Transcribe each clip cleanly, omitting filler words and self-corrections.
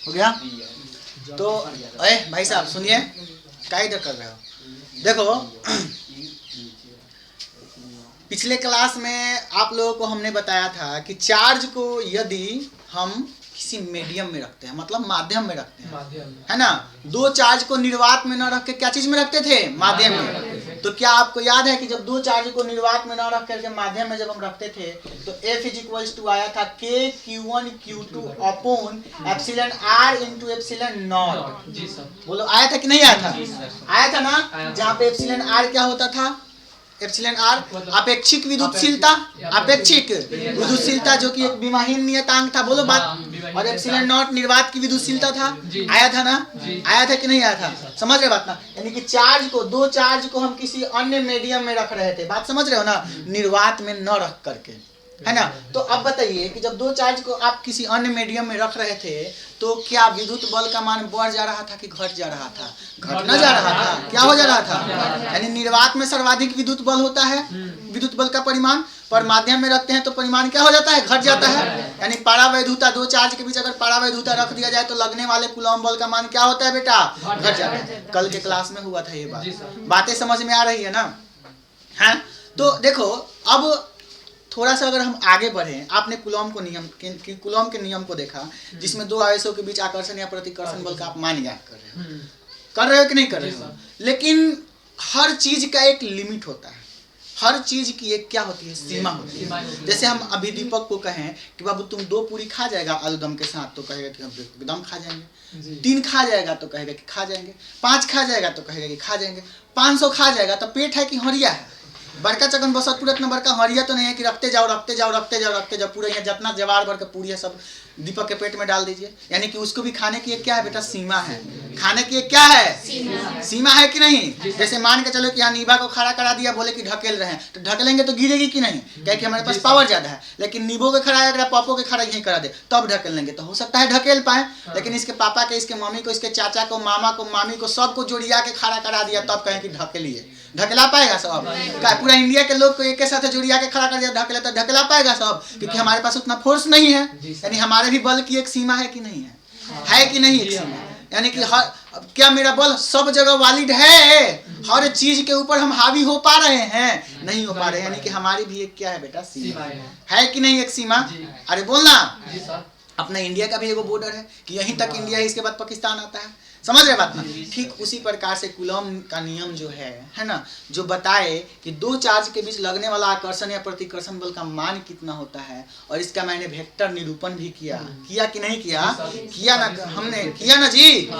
हो गया। तो अरे भाई साहब सुनिए, क्या इधर कर रहे हो? देखो पिछले क्लास में आप लोगों को हमने बताया था कि चार्ज को यदि हम किसी मीडियम में रखते हैं, मतलब माध्यम में रखते हैं, है ना, दो चार्ज को निर्वात में न रख के क्या चीज में रखते थे? माध्यम में। तो क्या आपको याद है कि जब दो चार्ज को निर्वात में न रख करके माध्यम में जब हम रखते थे तो F इज इक्वल्स टू आया था K Q1 Q2 upon epsilon R into epsilon not. बोलो आया था कि नहीं आया था? आया था ना, जहाँ पे एप्सिलॉन R क्या होता था? एप्सिलॉन R अपेक्षिक विद्युतशीलता, अपेक्षिक विद्युतशीलता जो कि एक विमाहीन नियतांक था। बोलो बात। और एप्सिलॉन नॉट निर्वात की विद्युतशीलता था। आया था ना? आया था कि नहीं आया था? समझ रहे बात ना? यानी कि चार्ज को, दो चार्ज को हम किसी अन्य मीडियम में रख रहे थे, बात समझ रहे हो ना, निर्वात में न रख करके, है ना। तो अब बताइए कि जब दो चार्ज को आप किसी अन्य मीडियम में रख रहे थे तो क्या विद्युत बल का मान बढ़ जा रहा था कि घट जा रहा था? घट न जा रहा था, क्या हो जा रहा था? यानी निर्वात में सर्वाधिक विद्युत बल होता है, विद्युत बल का परिमाण, पर माध्यम में रखते हैं तो परिमाण क्या हो जाता है? घट जाता है। यानी पारावैधुता, दो चार्ज के बीच अगर पारावैधुता रख दिया जाए तो लगने वाले कूलॉम बल का मान क्या होता है बेटा? घट जाता है। कल के क्लास में हुआ था ये बात, बातें समझ में आ रही है ना? है। तो देखो अब थोड़ा सा अगर हम आगे बढ़े, आपने कूलॉम को नियम कूलॉम के नियम को देखा जिसमें दो आवेशों के बीच आकर्षण या प्रतिकर्षण बल का आप मान ज्ञात कर रहे हो कि नहीं कर रहे हो? लेकिन हर चीज का एक लिमिट होता है, हर चीज की एक क्या होती है? सीमा होती है। जैसे हम अभी दीपक को कहें कि बाबू तुम 2 पूरी खा जाएगा आलूदम के साथ, तो कहेगा कि हम एकदम खा जाएंगे। 3 खा जाएगा तो कहेगा कि खा जाएंगे। 5 खा जाएगा तो कहेगा कि खा जाएंगे। 500 खा जाएगा तो पेट है कि हरिया है? बड़का चकन बसत पूरा इतना बड़का हरिया तो नहीं है कि रखते जाओ रखते जाओ रखते जाओ रखते जाओ, पूरा यहाँ जितना जवार भर के पूरी है सब दीपक के पेट में डाल दीजिए। यानी कि उसको भी खाने की एक क्या है बेटा? सीमा है। खाने की एक क्या है? सीमा है कि नहीं? जैसे मान के चलो कि यहाँ नीबा को खड़ा करा दिया, बोले कि ढकेल रहे हैं, तो ढकेलेंगे तो गिरेगी कि नहीं? क्या कि हमारे पास पावर ज्यादा है। लेकिन नीबो के खड़ा अगर पापो के खड़ा यहीं करा दे तब ढकेल लेंगे, तो हो सकता है ढकेल पाए। लेकिन इसके पापा के, इसके मम्मी को, इसके चाचा को, मामा को, मामी को, सबको जोड़िया के खड़ा करा दिया तब कहें कि ढकेलिए, ढकेला पाएगा सब? पूरा इंडिया के लोग को एक साथ जोड़िया के खड़ा कर दिया ढकेला तो ढकेला पाएगा सब? क्योंकि हमारे पास उतना फोर्स नहीं है। यानी हमारे भी बल की एक सीमा है कि नहीं है? है कि नहीं एक सीमा? यानी कि हर, क्या मेरा बल सब जगह वैलिड है? हर चीज के ऊपर हम हावी हो पा रहे हैं? नहीं हो पा रहे। यानी कि हमारी भी एक क्या है बेटा? सीमा है कि नहीं एक सीमा? अरे बोलना। अपना इंडिया का भी एगो बॉर्डर है कि यहीं तक इंडिया है, इसके बाद पाकिस्तान आता है। समझ रहे बात ना? ठीक उसी प्रकार से कूलॉम का नियम जो है ना, जो बताए कि दो चार्ज के बीच लगने वाला आकर्षण या प्रतिकर्षण बल का मान कितना होता है, और इसका मैंने वेक्टर निरूपण भी किया कि नहीं किया? किया ना, हमने किया ना जी।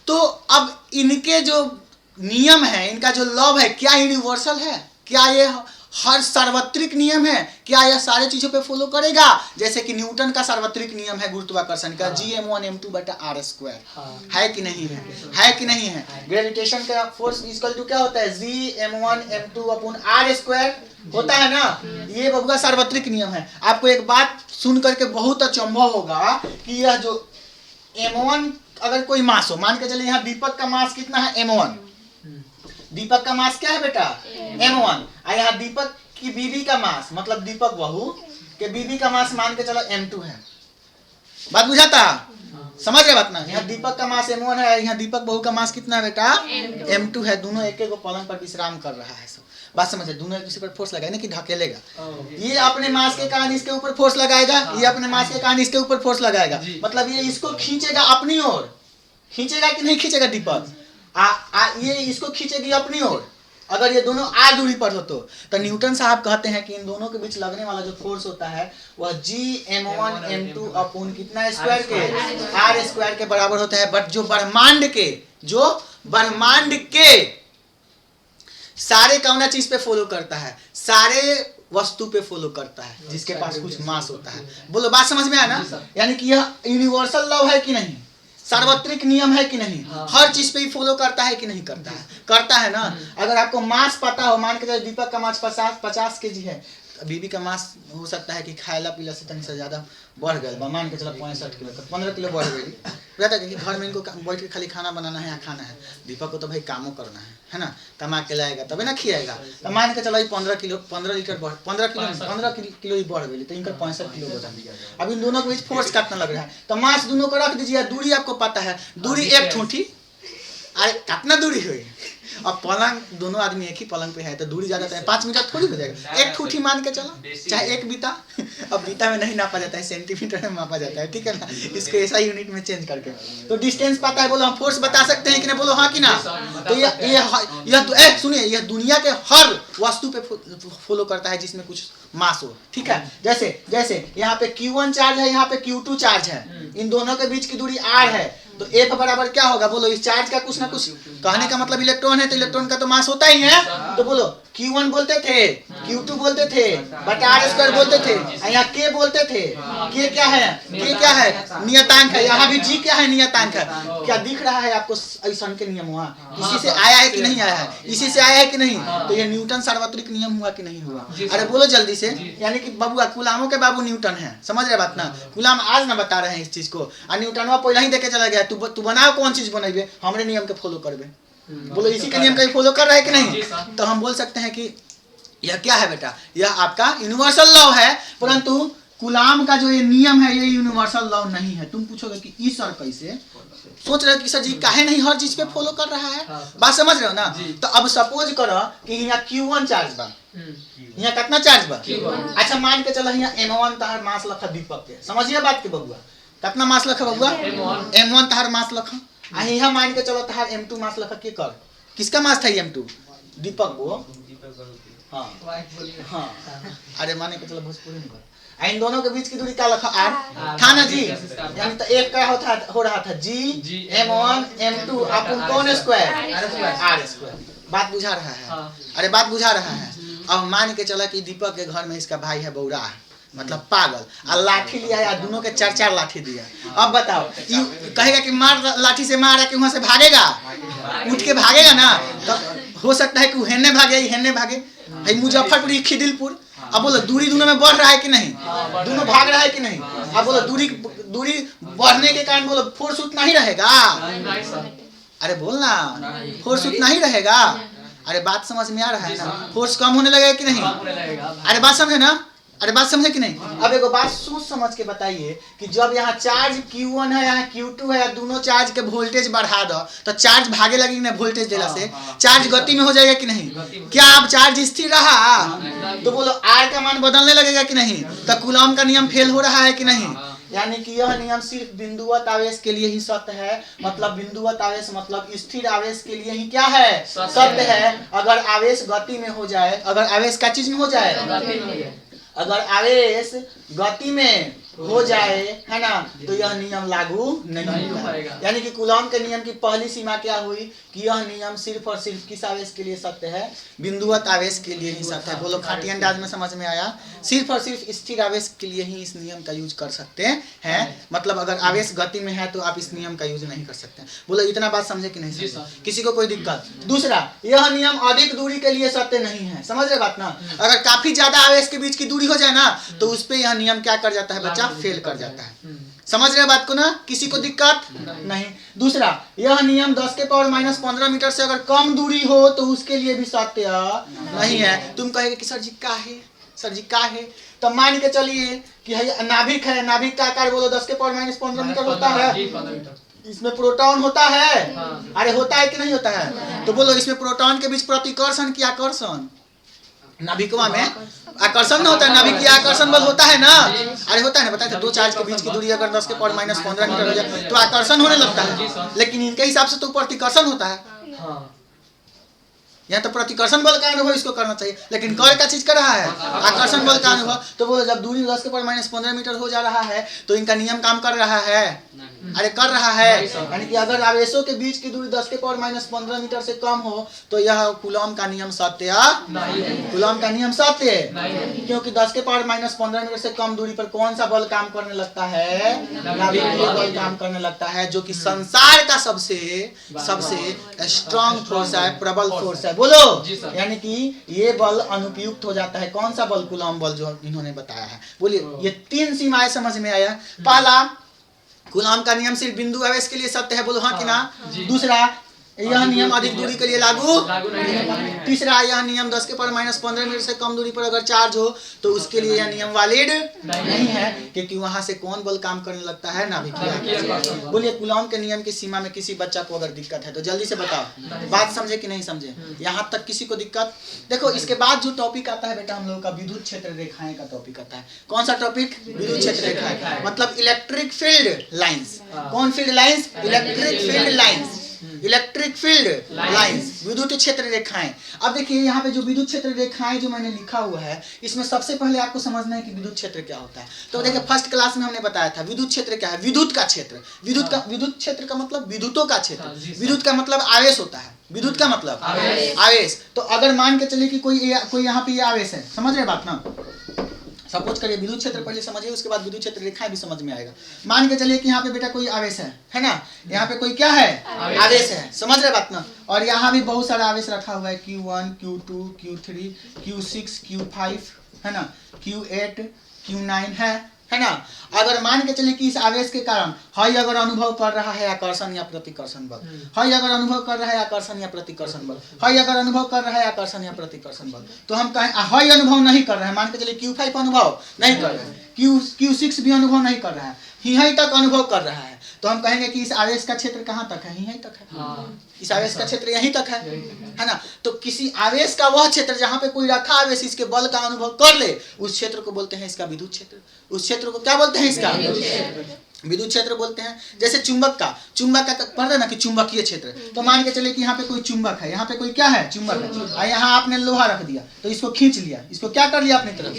तो अब इनके जो नियम है, इनका जो लॉ है, क्या यूनिवर्सल है? क्या ये हर सार्वत्रिक नियम है? क्या यह सारे चीजों पे फॉलो करेगा? जैसे कि न्यूटन का सार्वत्रिक नियम है गुरुत्वाकर्षण का, Gm1m2/r², है कि नहीं है? है कि नहीं है? ग्रेविटेशन का फोर्स इक्वल टू क्या होता है? Gm1m2/r² होता है ना? ये बबुआ सार्वत्रिक नियम है। आपको एक बात सुन करके बहुत अचंभव होगा कि यह जो m1 अगर कोई मास हो, मान के चलिए यहाँ दीपक का मास कितना है? m1। दीपक का मास क्या है बेटा? m1। यहाँ दीपक की बीवी का मास, मतलब दीपक बहू के बीवी का मास मान के चलो m2 है। बात बुझाता? समझ रहे बात ना? यहाँ दीपक का मास m1 है, यहाँ दीपक बहू का मास कितना है बेटा? m2 है। दोनों एक एक पलंग पर विश्राम कर रहा है। सब बात समझे? दोनों एक दूसरे पर फोर्स लगाए, नहीं कि ढकेलेगा। ये अपने मास के कारण इसके ऊपर फोर्स लगाएगा, ये अपने मास के कारण इसके ऊपर फोर्स लगाएगा। मतलब ये इसको खींचेगा अपनी ओर। खींचेगा कि नहीं खींचेगा दीपक? ये इसको खींचेगी अपनी ओर। अगर ये दोनों दूरी पर हो तो न्यूटन साहब कहते हैं कि इन दोनों के बीच लगने वाला जो फोर्स होता है वह Gm1m2 अपॉन कितना स्क्वायर के? r² के बराबर होता है। बट जो ब्रह्मांड के सारे कौन चीज पे फॉलो करता है? सारे वस्तु पे फॉलो करता है जिसके पास कुछ मास होता है। बोलो बात समझ में आया ना? यानी कि यह यूनिवर्सल लॉ है कि नहीं? सार्वत्रिक नियम है कि नहीं? हर चीज पे ही फॉलो करता है कि नहीं करता है? करता है ना? अगर आपको मास पता हो, मान के चलो दीपक का मास 50 kg है, बीबी का मास हो सकता है कि खायला पीला से तनी से ज्यादा बढ़ गए, मान के चलो 65 किलो, 15 किलो बढ़ गई, रहता है कि घर में इनको बैठ के खाली खाना बनाना है या खाना है। दीपक को तो भाई कामों करना है ना, कमा के लाएगा तबे ना खियाएगा। तो मान के चलो 15 किलो 15 लीटर 15 किलो ही बढ़ गई, तो इनका 65 किलो वजन। अब इन दोनों के बीच फोर्स काटने लग रहा है, तो मांस दोनों को रख दीजिए। दूरी आपको पता है, दूरी 1 ठूठी, अरे कितना दूरी हुई। अब पलंग दोनों आदमी एक ही पलंग पे है तो दूरी ज्यादा है, 5 मीटर थोड़ी हो जाएगा। 1 ठूठी मान के चलो, चाहे 1 बीता। अब बीता में नहीं नापा जाता है, सेंटीमीटर में मापा जाता है, ठीक है ना। इसको ऐसा यूनिट में चेंज करके तो डिस्टेंस पता है, बोलो हम फोर्स बता सकते हैं कि नहीं, बोलो हाँ कि ना। तो यह सुनिए, यह दुनिया के हर वस्तु पे फॉलो करता है जिसमें कुछ मास हो, ठीक है। जैसे यहाँ पे Q1 चार्ज है, यहाँ पे Q2 चार्ज है, इन दोनों के बीच की दूरी r है, तो F बराबर क्या होगा, बोलो इस चार्ज का कुछ ना कुछ, कहने का मतलब इलेक्ट्रॉन है तो इलेक्ट्रॉन का तो मास होता ही है। तो बोलो Q1 बोलते थे, Q2 बोलते थे, बटा r² बोलते थे, यहाँ K बोलते थे। K क्या है, K क्या है, नियतांक है। यहाँ भी G क्या है, नियतांक है। क्या दिख रहा है आपको आइंस्टाइन के नियम हुआ, इसी से आया है कि नहीं आया है, इसी से आया है कि नहीं। तो ये न्यूटन सार्वत्रिक नियम हुआ कि नहीं हुआ। अरे बोलो जल्दी से। यानी कि बाबू कुलामों के बाबू न्यूटन है, समझ रहे बात ना। कुलाम आज ना बता रहे हैं इस चीज को, और न्यूटन पहले ही देखे चला गया। तू बनाओ कौन चीज बनेबे, हमरे नियम के फॉलो करबे। बोलो इसी के नियम का फॉलो कर रहा है कि नहीं। तो हम बोल सकते हैं कि यह क्या है बेटा, यह आपका यूनिवर्सल लॉ है, परंतु कुलाम का जो ये नियम है ये यूनिवर्सल लॉ नहीं है। तुम पूछोगे कि ई सर कैसे, सोच रहे हो कि सर जी काहे नहीं हर चीज पे फॉलो कर रहा है। बात समझ रहे हो ना। तो अब सपोज करो कि यहाँ Q1 चार्ज बा, यहाँ कितना चार्ज बा, अच्छा मान के चलो यहाँ M1 तहार मास लखा दीपक के, समझिए बात के बबुआ, कितना मास लखा बबुआ, M1 तहार मास लखा। यहाँ मान के चलो तहार M2 मास लखा के कर, किसका मास था M2, दीपक को। हाँ अरे माने के चलो भोजपुरी में कर। इन दोनों के बीच की दूरी क्या लखा, r था ना जी। यानी तो एक क्या हो रहा था G M1 M2 अपन कौन स्क्वायर r²। बात बुझा रहा है, अरे बात बुझा रहा है। अब मान के चला कि दीपक के घर में इसका भाई है बौरा, मतलब पागल, और लाठी लिया या दोनों के 4-4 लाठी दिया। अब बताओ कहेगा कि मार लाठी से मारा कि वहां से भागेगा, उठ के भागेगा ना। तो हो सकता है कि हेन्ने भागे हेन्ने भागे, भाई मुजफ्फरपुर खिदिलपुर। अब बोलो दूरी दोनों में बढ़ रहा है कि नहीं, दोनों भाग रहा है कि नहीं। अब बोलो दूरी बढ़ने के कारण बोलो फोर्स उतना ही रहेगा। अरे बोलना फोर्स उतना ही रहेगा। अरे बात समझ में आ रहा है ना, फोर्स कम होने लगेगा कि नहीं। अरे बात समझे ना, अरे बात समझे कि नहीं। अब एक बात सोच समझ के बताइए कि जब यहाँ चार्ज Q1 है, यहाँ Q2 है, दोनों चार्ज के वोल्टेज बढ़ा दो तो चार्ज भागे लगेगी ना, वोल्टेज देला से चार्ज गति में हो जाएगा कि नहीं। क्या अब चार्ज स्थिर रहा तो बोलो R का मान बदलने लगेगा कि नहीं। तो कूलॉम का नियम फेल हो रहा है कि नहीं। यानी कि यह नियम सिर्फ बिंदुवत आवेश के लिए ही सत्य है, मतलब बिंदुवत आवेश मतलब स्थिर आवेश के लिए ही क्या है, सत्य है। अगर आवेश गति में हो जाए, अगर आवेश क्या चीज में हो जाए, अगर आवेश गति में हो जाए है ना, तो यह नियम लागू नहीं होगा। यानी कि कूलॉम के नियम की पहली सीमा क्या हुई कि यह नियम सिर्फ और सिर्फ किस आवेश के लिए सत्य है, बिंदुवत आवेश के लिए ही सत्य है। बोलो खाटी अंदाज में समझ में आया। सिर्फ और सिर्फ स्थिर आवेश के लिए ही इस नियम का यूज कर सकते हैं, मतलब अगर आवेश गति में है तो आप इस नियम का यूज नहीं कर सकते। बोलो इतना बात समझे कि नहीं समझे, किसी को कोई दिक्कत। दूसरा, यह नियम अधिक दूरी के लिए सत्य नहीं है, समझ रहे बात ना। अगर काफी ज्यादा आवेश के बीच की दूरी हो जाए ना तो उस पर यह नियम क्या कर जाता है बच्चा, फेल कर जाता है। समझ रहे बात को ना, किसी को दिक्कत नहीं। दूसरा, यह नियम 10⁻⁻15 मीटर से अगर कम दूरी हो तो उसके लिए भी सत्य नहीं है। तुम कहेंगे कि सर जी का है, सर जी का है, तो मान के चलिए कि नाभिक है, नाभिक का आकार बोलो 10⁻15 मीटर होता है, इसमें प्रोटॉन होता है। अरे होता है कि नहीं होता है। तो बोलो इसमें प्रोटॉन के बीच प्रतिकर्षण की आकर्षण, नाभिकवा में आकर्षण न होता है, नाभिक की आकर्षण बल होता है ना। अरे होता है ना, बताया था दो चार्ज के बीच की दूरी अगर 10⁻15 मीटर हो जाए तो आकर्षण होने लगता है, लेकिन इनके हिसाब से तो प्रतिकर्षण होता है। यहाँ तो प्रतिकर्षण बल का अनुभव इसको करना चाहिए, लेकिन कर क्या चीज कर रहा है, आकर्षण बल का अनुभव। तो बोलो जब दूरी 10⁻15 मीटर हो जा रहा है तो इनका नियम काम कर रहा है, अरे कर रहा है। यानी कि अगर आवेशों के बीच की दूरी 10⁻15 मीटर से कम हो तो यह कूलॉम का नियम सत्य है, कूलॉम का नियम सत्य है। क्योंकि 10⁻15 मीटर से कम दूरी पर कौन सा बल काम करने लगता है, नाभिकीय बल काम करने लगता है, जो कि संसार का सबसे स्ट्रॉन्ग फोर्स है, प्रबल फोर्स है। बोलो यानी कि ये बल अनुपयुक्त हो जाता है। कौन सा बल, कूलॉम बल जो इन्होंने बताया है। बोलिए ये 3 सीमाएं समझ में आया। पहला, कूलॉम का नियम सिर्फ बिंदु आवेश के लिए सत्य है, बोलो हाँ कि ना। दूसरा, यह नियम अधिक दूरी के लिए लागू नहीं। तीसरा, यह नियम 10 के पावर -15 मीटर से कम दूरी पर अगर चार्ज हो तो उसके लिए यह नियम वैलिड नहीं है, क्योंकि वहां से कौन बल काम करने लगता है, नाभिकीय। बोलिए, कूलॉम के नियम की सीमा में किसी बच्चा को अगर दिक्कत है तो जल्दी से बताओ, बात समझे कि नहीं समझे। यहाँ तक किसी को दिक्कत? देखो, इसके बाद जो टॉपिक आता है बेटा हम लोगों का विद्युत क्षेत्र रेखाएं का टॉपिक आता है। कौन सा टॉपिक? विद्युत क्षेत्र रेखाएं, मतलब इलेक्ट्रिक फील्ड लाइंस। कौन field lines? Electric field lines. Electric field lines, विद्युत क्षेत्र रेखाएं। अब देखिए यहाँ पे जो विद्युत क्षेत्र रेखाएं जो मैंने लिखा हुआ है, इसमें सबसे पहले आपको समझना है कि विद्युत क्षेत्र क्या होता है। तो देखिए, फर्स्ट क्लास में हमने बताया था विद्युत क्षेत्र क्या है। विद्युत का क्षेत्र, विद्युत क्षेत्र का मतलब विद्युतों का क्षेत्र। विद्युत का मतलब आवेश होता है। विद्युत का मतलब आवेश। तो अगर मान के चलिए कि कोई यहाँ पे ये आवेश है, समझ रहे बात ना। सपोज करिए, विद्युत क्षेत्र पहले समझिए, उसके बाद विद्युत क्षेत्र रेखाएं भी समझ में आएगा। मान के चलिए कि यहाँ पे बेटा कोई आवेश है ना। यहाँ पे कोई क्या है? आवेश है, समझ रहे बात ना। और यहाँ भी बहुत सारा आवेश रखा हुआ है, Q1, Q2, Q3, Q6, Q5 है ना, Q8, Q9 है ना। अगर मान के चलिए कि इस आवेश के कारण हई अगर अनुभव कर रहा है आकर्षण या प्रतिकर्षण बल, हई अगर अनुभव कर रहा है आकर्षण या प्रतिकर्षण बल, हई अगर अनुभव कर रहा है आकर्षण या प्रतिकर्षण बल, तो हम कहें हई अनुभव नहीं कर रहा है। मान के चलिए Q5 अनुभव नहीं कर रहा है, Q6 भी अनुभव नहीं कर रहा है, यहीं तक अनुभव कर रहा है, तो हम कहेंगे कि इस आवेश का क्षेत्र कहाँ तक है? यहीं तक है। इस आवेश का क्षेत्र यहीं तक है ना। तो किसी आवेश का वह क्षेत्र जहाँ पे कोई रखा आवेश इसके बल का अनुभव कर ले, उस क्षेत्र को बोलते हैं इसका विद्युत क्षेत्र। उस क्षेत्र को क्या बोलते हैं? इसका विद्युत क्षेत्र बोलते हैं। जैसे चुंबक का पढ़ते हैं ना कि चुंबकीय क्षेत्र। तो मान के चले कि यहाँ पे कोई चुंबक है, यहाँ पे कोई क्या है? चुंबक है। और यहाँ आपने लोहा रख दिया तो इसको खींच लिया, इसको क्या कर लिया अपनी तरफ।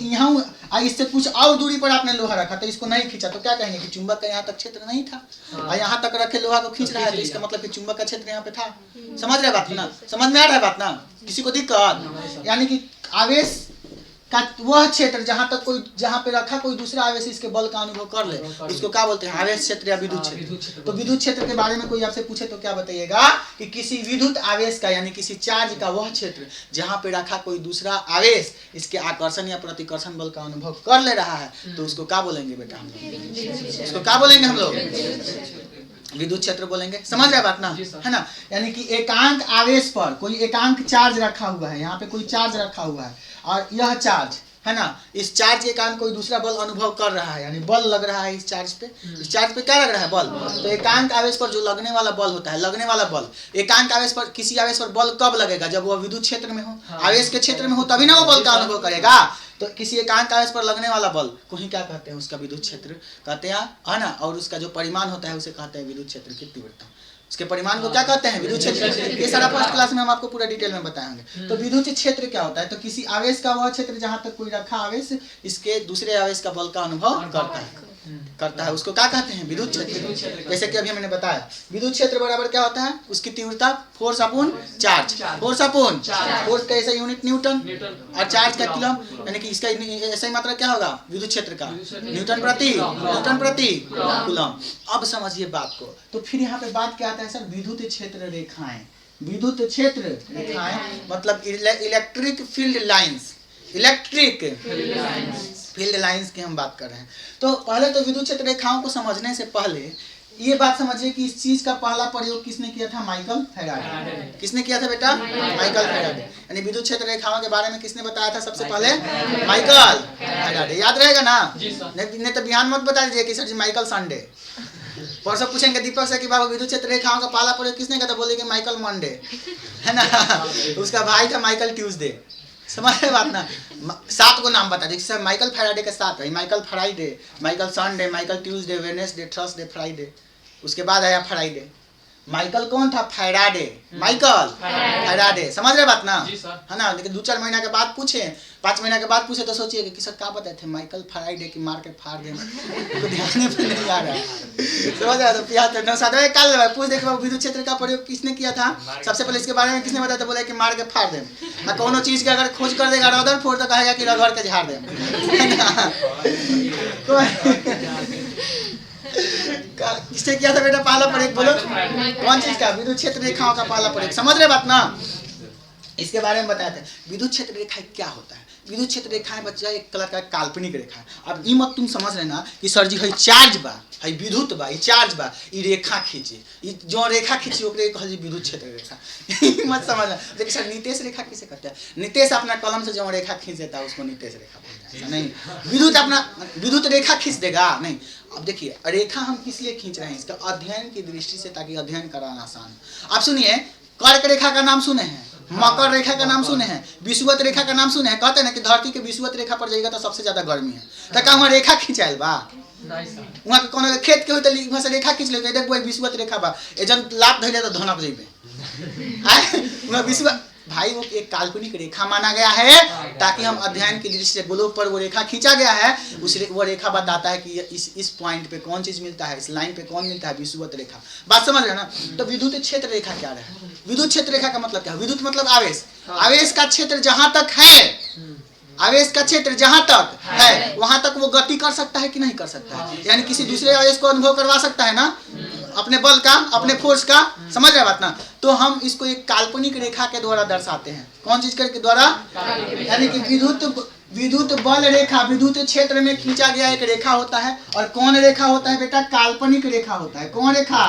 यहाँ इससे कुछ और दूरी पर आपने लोहा रखा तो इसको नहीं खींचा, तो क्या कहेंगे कि चुंबक का यहाँ तक क्षेत्र नहीं था। और यहाँ तक रखे लोहा को खींच रहा है, तो इसका मतलब कि चुंबक का क्षेत्र यहाँ पे था। समझ रहे बात ना? समझ में आ रहा है बात ना? किसी को दिक्कत? यानी कि आवेश का वह क्षेत्र जहाँ पे रखा कोई दूसरा आवेश इसके बल का अनुभव कर ले, उसको क्या बोलते हैं? आवेश क्षेत्र या विद्युत क्षेत्र। तो विद्युत क्षेत्र के बारे में कोई आपसे पूछे तो क्या बताइएगा कि किसी विद्युत आवेश का यानी किसी चार्ज का वह क्षेत्र जहाँ पे रखा कोई दूसरा आवेश इसके आकर्षण या प्रतिकर्षण बल का अनुभव कर ले रहा है, तो उसको क्या बोलेंगे बेटा हम लोग? उसको क्या बोलेंगे हम लोग? विद्युत क्षेत्र बोलेंगे। समझ रहे बात ना? है ना। यानी कि एकांक आवेश पर कोई एकांक चार्ज रखा हुआ है, यहाँ पे कोई चार्ज रखा हुआ है और यह चार्ज है ना, इस चार्ज के कारण कोई दूसरा बल अनुभव कर रहा है, यानी बल लग रहा है इस चार्ज पे। इस चार्ज पे क्या लग रहा है? बल। तो एकांक आवेश पर जो लगने वाला बल होता है, लगने वाला बल, एकांक आवेश पर किसी आवेश पर बल कब लगेगा? जब वह विद्युत क्षेत्र में हो, आवेश के क्षेत्र में हो, तभी ना वो बल का अनुभव करेगा। तो किसी एकांक आवेश पर लगने वाला बल को ही क्या कहते हैं? उसका विद्युत क्षेत्र कहते हैं, है ना। और उसका जो परिमाण होता है उसे कहते हैं विद्युत क्षेत्र की तीव्रता। उसके परिमाण को क्या कहते हैं? विद्युत क्षेत्र। ये सारा फर्स्ट क्लास में हम आपको पूरा डिटेल में बताएंगे। तो विद्युत क्षेत्र क्या होता है? तो किसी आवेश का वह क्षेत्र जहाँ तक कोई रखा आवेश इसके दूसरे आवेश का बल का अनुभव करता है, उसको क्या कहते हैं? विद्युत क्षेत्र। जैसे कि अभी मैंने बताया विद्युत क्षेत्र बराबर क्या होता है? उसकी तीव्रता force upon charge. Force upon force का ऐसा यूनिट न्यूटन और चार्ज का कूलम, यानी कि इसका ऐसा ही मात्रा क्या होगा विद्युत क्षेत्र का? न्यूटन प्रति कूलम। अब समझिए बात को। तो फिर यहाँ पे बात क्या आता है सर? विद्युत क्षेत्र रेखाएं। विद्युत क्षेत्र रेखाएं मतलब electric field lines. Electric field lines की हम बात कर रहे हैं। तो पहले तो विद्युत क्षेत्र रेखाओं को समझने से पहले ये बात समझिए कि इस चीज का पहला प्रयोग किसने किया था? Michael Faraday. किसने किया था बेटा? Michael Faraday. यानी विद्युत क्षेत्र रेखाओं के बारे में किसने बताया था सबसे पहले? Michael Faraday. याद रहेगा ना? नहीं तो बिहान मत बता दीजिए कि सर जी माइकल संडे। परसों पूछेंगे दीपक से कि बाबा विद्युत क्षेत्र रेखाओं का पहला प्रयोग किसने किया था? बोलेंगे माइकल मंडे, है ना। उसका भाई था माइकल ट्यूसडे। समझ रहे बात ना? 7 को नाम बता दीजिए। माइकल फैराडे के 7 है। Michael Faraday, Michael Sunday, Michael Tuesday, Wednesday, Thursday, Friday. उसके बाद आया फ्राइडे। माइकल कौन था? फैराडे। Michael Faraday. समझ रहे बात ना? है ना। लेकिन 2-4 महीना के बाद पूछे, 5 महीना के बाद पूछे तो सोचिए कि सर क्या बताए थे? माइकल फैराडे की मार के फाड़ दे। तो ध्यान पे नहीं आ रहा है। समझ रहे? तो पिया तो 9-7 कल पूछ देखे विद्युत क्षेत्र का प्रयोग किसने किया था सबसे पहले? इसके बारे में किसने बताया था? बोला कि मार के फाड़ दे। ना कोनो चीज के अगर खोज कर देगा रदरफोर्ड तो कहेगा कि रगड़ के झाड़ दे। किसने किया था बेटा पहला प्रयोग? बोलो कौन चीज का? विद्युत क्षेत्र रेखाओं का पहला प्रयोग। समझ रहे बात ना? इसके बारे में बताया था। विद्युत क्षेत्र रेखा क्या होता है? विद्युत क्षेत्र रेखा है बच्चा एक कलर का काल्पनिक रेखा है। अब ई मत तुम समझ लेना कि सर जी है चार्ज बा, है विद्युत बा, ई चार्ज बा, ई रेखा खींचे, ई जो रेखा खींची ओकरे कहल जी विद्युत क्षेत्र रेखा। मत समझना। देखिए सर नीतेश रेखा किसे कहते हैं? नीतेश अपना कलम से जो रेखा खींच देता है उसको नीतेश रेखा बोलते हैं। नहीं, विद्युत अपना विद्युत रेखा खींच देगा नहीं। अब देखिए रेखा हम किस लिए खींच रहे हैं? इसका अध्ययन की दृष्टि से, ताकि अध्ययन कराना आसान। आप सुनिए, कर्क रेखा का नाम सुने हैं, मकर रेखा का नाम सुने हैं, विषुवत रेखा का नाम सुने हैं। कहते हैं ना कि धरती के विषुवत रेखा पर जाएगा तो सबसे ज्यादा गर्मी है। तो का वहाँ रेखा खींचायल बा? वहाँ के कोनो खेत के होते वहाँ से रेखा खींच लेके देखो विषुवत रेखा बा, एजन लात धइले तो धनक जइबे। वहाँ विषुवत भाई वो एक काल्पनिक रेखा माना गया है, ताकि हम अध्ययन की दृष्टि से ग्लोब पर वो रेखा खींचा गया है, वो रेखा बताता है कि इस पॉइंट पे कौन चीज मिलता है, इस लाइन पे कौन मिलता है, विषुवत रेखा। बात समझ रहे ना? तो विद्युत क्षेत्र रेखा क्या है? विद्युत क्षेत्र रेखा का मतलब क्या है? विद्युत मतलब आवेश, आवेश का क्षेत्र जहां तक है, आवेश का क्षेत्र जहां तक है वहां तक वो गति कर सकता है कि नहीं कर सकता है? यानी किसी दूसरे आवेश को अनुभव करवा सकता है ना, अपने बल का, अपने फोर्स का। समझ रहे बात ना? तो हम इसको एक काल्पनिक रेखा के द्वारा दर्शाते हैं। कौन चीज के द्वारा? यानी कि विद्युत बल रेखा विद्युत क्षेत्र में खींचा गया एक रेखा होता है। और कौन रेखा होता है बेटा? काल्पनिक रेखा होता है। कौन रेखा?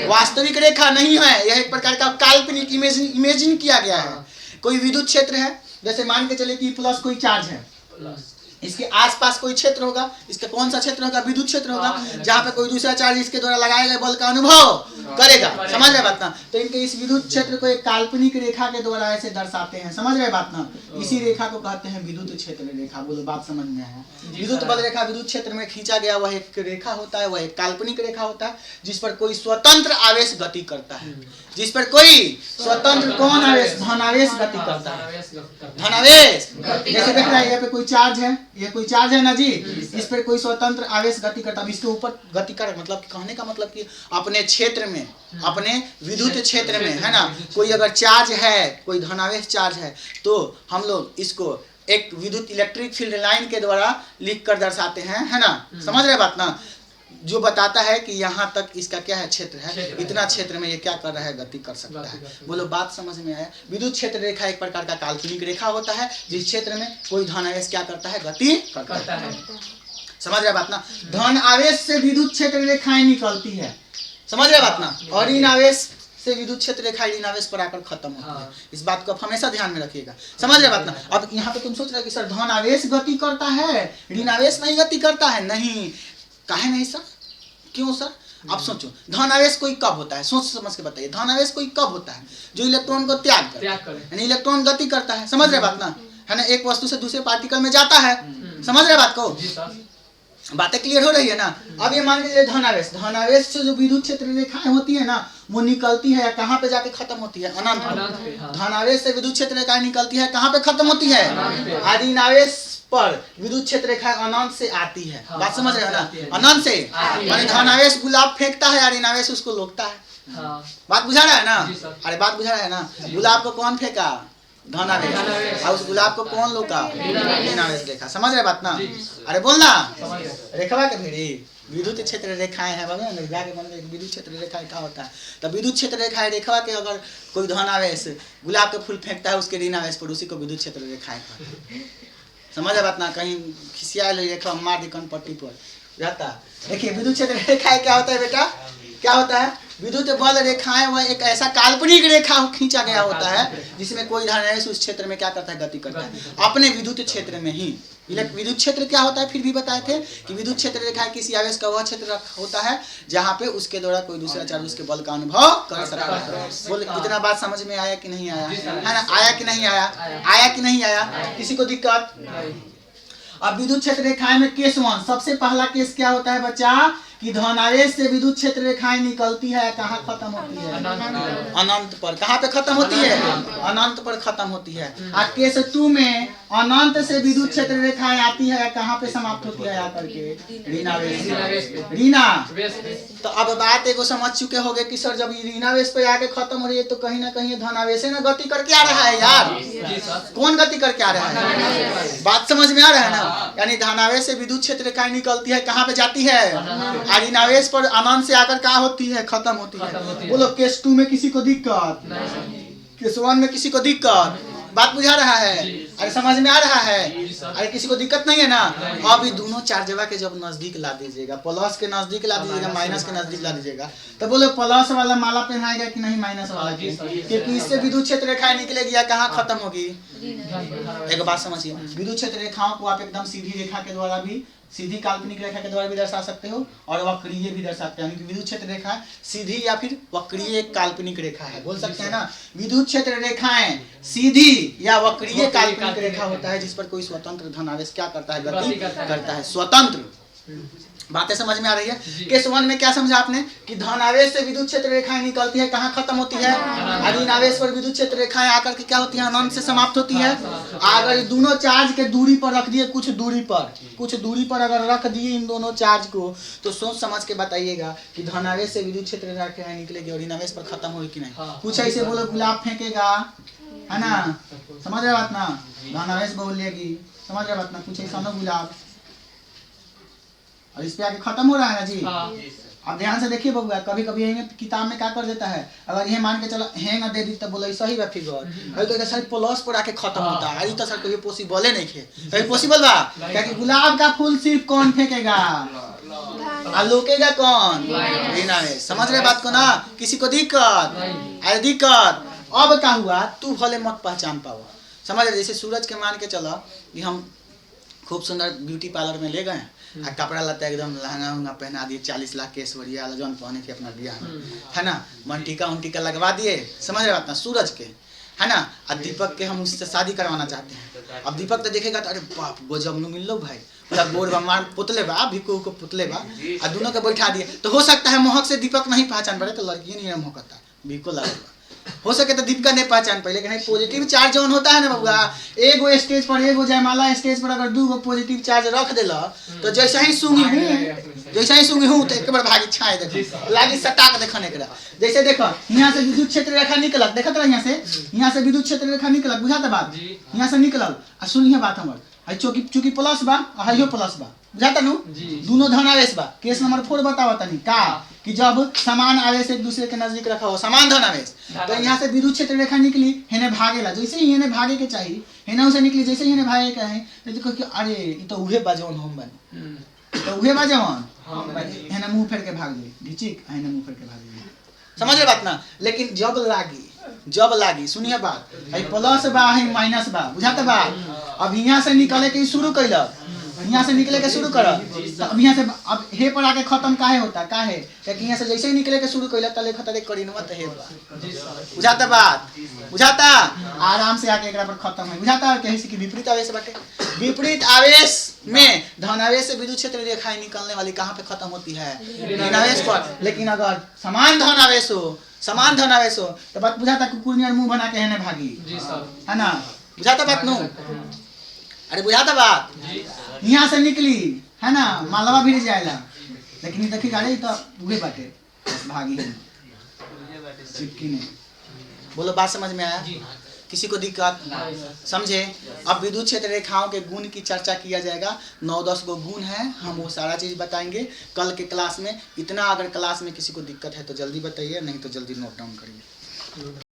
वास्तविक रेखा नहीं है, यह एक प्रकार का काल्पनिक इमेजिन किया गया है। कोई विद्युत क्षेत्र है, जैसे मान के चले कि प्लस कोई चार्ज है, इसके आसपास कोई क्षेत्र होगा, इसका कौन सा क्षेत्र होगा? विद्युत क्षेत्र होगा, जहाँ पे कोई दूसरा चार्ज इसके द्वारा लगाए गए बल का अनुभव करेगा। समझ रहे बात ना? तो इनके इस विद्युत क्षेत्र को एक काल्पनिक रेखा के द्वारा ऐसे दर्शाते हैं। समझ रहे बात ना? इसी रेखा को कहते हैं विद्युत क्षेत्र रेखा। बोलो बात समझ में आया? विद्युत बल रेखा विद्युत क्षेत्र में खींचा गया वह एक रेखा होता है, वह एक काल्पनिक रेखा होता है जिस पर कोई स्वतंत्र आवेश गति करता है। जिस पर कोई स्वतंत्र कौन आवेश? धनावेश गति करता है। धनावेश जैसे देख रहा है यहाँ पे कोई चार्ज है, ये कोई चार्ज है ना जी, इस पर कोई स्वतंत्र आवेश गति करता है। इसके ऊपर गति कर मतलब कहने का मतलब कि अपने क्षेत्र में, अपने विद्युत क्षेत्र में है ना, कोई अगर चार्ज है, कोई धनावेश चार्ज है, तो हम लोग इसको एक विद्युत इलेक्ट्रिक फील्ड लाइन के द्वारा लिख कर दर्शाते हैं, है ना? समझ रहे बात ना? जो बताता है कि यहाँ तक इसका क्या है? क्षेत्र है, इतना क्षेत्र में ये क्या कर रहा है? गति कर सकता है। बोलो बात समझ में आया? विद्युत क्षेत्र रेखा एक प्रकार का काल्पनिक रेखा होता है जिस क्षेत्र में कोई धन आवेश क्या करता है? गति करता है। समझ रहे बात ना? धन आवेश से विद्युत क्षेत्र रेखाएं निकलती है। समझ रहे बात ना? और ऋण आवेश से विद्युत क्षेत्र रेखा ऋण आवेश पर आकर खत्म होती है। इस बात को आप हमेशा ध्यान में रखिएगा। समझ रहे बात ना? अब यहाँ पे तुम सोच रहे कि सर धन आवेश गति करता है, ऋण आवेश नहीं गति करता है। नहीं, काहे नहीं सर? क्यों सर? आप सोचो, धन आवेश कोई कब होता है? सोच समझ के बताइए। धन आवेश कोई कब होता है? जो इलेक्ट्रॉन को त्याग करे, यानी इलेक्ट्रॉन गति करता है। समझ रहे बात ना? है ना? एक वस्तु से दूसरे पार्टिकल में जाता है। समझ रहे बात को? बातें क्लियर हो रही है ना? अब ये मान लीजिए धन आवेश से जो विद्युत क्षेत्र रेखाएं होती है ना, वो निकलती है कहाँ पे जाके खत्म होती है? अनंत। धन आवेश से विद्युत क्षेत्र रेखाएं निकलती है कहाँ पे खत्म होती है? ऋण आवेश पर विद्युत क्षेत्र रेखा अनंत से आती है। बात समझ रहे हो ना? अनंत से माने धनावेश गुलाब फेंकता है और ऋणावेश उसको रोकता है। बात बुझा रहा है ना? अरे बात बुझा रहा है ना? गुलाब को कौन फेंका? धनावेश। और उस गुलाब को कौन रोका? ऋणावेश रेखा। समझ रहे बात ना? अरे बोलना रेखा के भेड़ी विद्युत क्षेत्र रेखाएं हैं विद्युत क्षेत्र रेखा क्या होता है? तो विद्युत क्षेत्र रेखा रेखा के अगर कोई धनावेश गुलाब के फूल फेंकता है उसके ऋणावेश पर, उसी को विद्युत क्षेत्र रेखाएं। समझ बात ना? कहीं खिसिया रेखा मार दी पट्टी पर रहता। देखिए विद्युत क्षेत्र रेखा क्या होता है बेटा? क्या होता है? विद्युत बल रेखाएं वह एक ऐसा काल्पनिक रेखा खींचा गया होता है जिसमें कोई धनावेश उस क्षेत्र में क्या करता है? गति करता है अपने विद्युत क्षेत्र में ही। विद्युत क्षेत्र क्या होता है फिर भी बताए थे कि विद्युत क्षेत्र रेखा किसी आवेश का वह क्षेत्र होता है जहाँ पे उसके द्वारा कोई दूसरा चार्ज उसके बल का अनुभव कर सकता है। बोले इतना बात समझ में आया कि नहीं आया? है ना? आया कि नहीं आया? आया कि नहीं आया? किसी को दिक्कत? अब विद्युत क्षेत्र रेखाएं में केस 1 सबसे पहला केस क्या होता है बच्चा? कि धनावेश से विद्युत क्षेत्र रेखाएं निकलती है, कहाँ खत्म होती है? अनंत पर। कहाँ पे खत्म होती है? अनंत पर खत्म होती है। और केस 2 में अनंत से विद्युत क्षेत्र रेखाएं आती है, कहाँ पे समाप्त होती है? आकर के ऋणावेश। ऋणा। तो अब बात एगो समझ चुके होंगे कि सर जब ऋणावेश पे आके खत्म हो रही है तो कहीं ना कहीं धनावेश ना गति करके आ रहा है यार। कौन गति करके आ रहा है? बात समझ में आ रहा है ना? यानी धनावेश से विद्युत क्षेत्र रेखाएं निकलती है, कहाँ पे जाती है? ऋणावेश पर अनंत से आकर क्या होती है? खत्म होती है। बोलो केस 2 में किसी को दिक्कत? केस 1 में किसी को दिक्कत? बात बुझा रहा है? अरे समझ में आ रहा है? अरे किसी को दिक्कत नहीं है ना? अब ये दोनों चार्जवा के जब नजदीक ला दीजिएगा, प्लस के नजदीक ला दीजिएगा, माइनस के नजदीक ला दीजिएगा, तो बोले प्लस वाला माला पहनाएगा कि नहीं माइनस वाला की? क्योंकि इससे विद्युत क्षेत्र रेखाएं निकलेगी या कहाँ खत्म होगी? एक बात समझिए, विद्युत क्षेत्र रेखाओं को आप एकदम सीधी रेखा के द्वारा भी, सीधी काल्पनिक रेखा के द्वारा भी दर्शा सकते हो और वक्रीय भी दर्शा सकते हैं। विद्युत क्षेत्र रेखा सीधी या फिर वक्रीय एक काल्पनिक रेखा है, बोल सकते हैं ना? विद्युत क्षेत्र रेखाएं सीधी या वक्रीय काल्पनिक रेखा होता है जिस पर कोई स्वतंत्र धनावेश क्या करता है? गति करता है, स्वतंत्र। बातें समझ में आ रही है? केस 1 में क्या समझा आपने कि धनावेश से विद्युत क्षेत्र रेखाएं निकलती है, कहाँ खत्म होती है? ऋण आवेश पर विद्युत क्षेत्र रेखाएं आकर के क्या होती है? अनंत से समाप्त होती है। अगर दोनों चार्ज के दूरी पर रख दिए, कुछ दूरी पर अगर रख दिए इन दोनों चार्ज को, तो सोच समझ के बताइएगा कि धनावेश से विद्युत क्षेत्र रेखाएं निकलेगी और ऋण आवेश पर खत्म होगी कि नहीं? कुछ ऐसे बोलो गुलाब फेंकेगा, है ना? समझ रहे बात ना? धनावेश बोलेगी, समझ रहे बात ना? कुछ ऐसा ना गुलाब, और इस पे आके खत्म हो रहा है ना जी। अब ध्यान से देखिए बबुआ, कभी कभी किताब में क्या कर देता है, अगर ये मान के चलो हैंग दे दी तो बोले सही बा फिगर, अरे तो सर प्लस पर आके खत्म होता है। अरे तो सर कभी पॉसिबल नहीं है, कभी पॉसिबल बा? क्या कि गुलाब का फूल सिर्फ कौन फेंकेगा, लोकेगा कौन? ऋणावेश। समझ रहे बात को ना? किसी को दिक्कत? अरे दिक्कत अब क्या हुआ, तू भले मत पहचान पाओ। समझ रहे? जैसे सूरज के मान के चलो कि हम खूब सुंदर ब्यूटी पार्लर में ले गए, कपड़ा लता एकदम लहंगा उंगा पहना दिए, 40 लाख के ऐश्वर्या जौन पहने थे अपना बियाह में, है ना? मंटिका उंटिका लगवा दिए, समझ रहे बात ना? सूरज के, है ना? और दीपक के हम उससे शादी करवाना चाहते हैं। अब दीपक तो देखेगा तो अरे बाप गजब नु मिल लो भाई, पूरा बोर बा मार पुतले बा, भिक्कू को पुतले बा, और दोनों को बैठा दिए। तो हो सकता है महक से दीपक नहीं पहचान पड़े, तो लड़की नहीं महकता, भिक्को लगा हो सके तो दीपिका नहीं पहचान पाए। लेकिन पॉजिटिव चार्ज जौन होता है ना बबुआ, एगो स्टेज पर, एगो जयमाला स्टेज पर अगर 2 पॉजिटिव चार्ज रख देला तो जैसा ही सूंगी हूँ तो एक बार भागी छाए देखो लागी सटाक देखने एकरा। जैसे देखो यहाँ से विद्युत क्षेत्र रेखा निकलत, देखत रह यहाँ से विद्युत क्षेत्र रेखा निकलत, बुझाता बात? यहाँ से निकलल आ सुनिए बात हमर, है चूंकि प्लस बा आ हयो प्लस बा, बुझाता नु? दोनों धनावेश बा। केस नंबर 4 बतावा तनी का कि जब समान आवेश एक दूसरे के नजदीक रखा हो, समान धनावेश, तो यहाँ से विद्युत क्षेत्र रेखा निकली, हेने भागेला, जैसे ही हेने भागे के चाहिए हेने से निकली, जैसे ही हेने भागे के है तो देखो कि अरे ये तो उहे बाजवन हम बन, तो उहे बाजवन हेने मुंह फेर के भाग गई, ढिचिक हेने मुंह फेर के भाग गई। समझ रहे बात ना? लेकिन जब लागी सुनिए बात, है प्लस बा है माइनस बा, बुझाता बा? अब यहाँ से निकले के शुरू कैलक, यहाँ से निकले के शुरू कर, अब यहाँ से अब हे पर आके खत्म काहे होता? काहे? क्योंकि यहाँ से जैसे ही निकले के शुरू कैला तले खतरे करीनवा त हे बा, बुझाता बात? बुझाता? आराम से आके एकरा पर खत्म है, बुझाता? कहीं कि विपरीत आवेश बाटे, विपरीत आवेश में धनावेश से विद्युत क्षेत्र रेखाएं निकलने वाली कहाँ पे खत्म होती है? ऋणावेश पर। लेकिन अगर समान धनावेश हो तो बात बुझाता? कुकुर मुंह बना के हेने भागी, है ना? बुझाता बात नु? अरे बुझाता बात? यहाँ से निकली, है ना? मालवा भी जाएला, लेकिन देखी गाड़ी तो उहे बाटे भागी है, चिपकी नहीं। बोलो बात समझ में आया? किसी को दिक्कत? समझे? अब विद्युत क्षेत्र रेखाओं के गुण की चर्चा किया जाएगा। 9-10 गो गुण है, हम वो सारा चीज बताएंगे कल के क्लास में। इतना अगर क्लास में किसी को दिक्कत है तो जल्दी बताइए, नहीं तो जल्दी नोट डाउन करिए।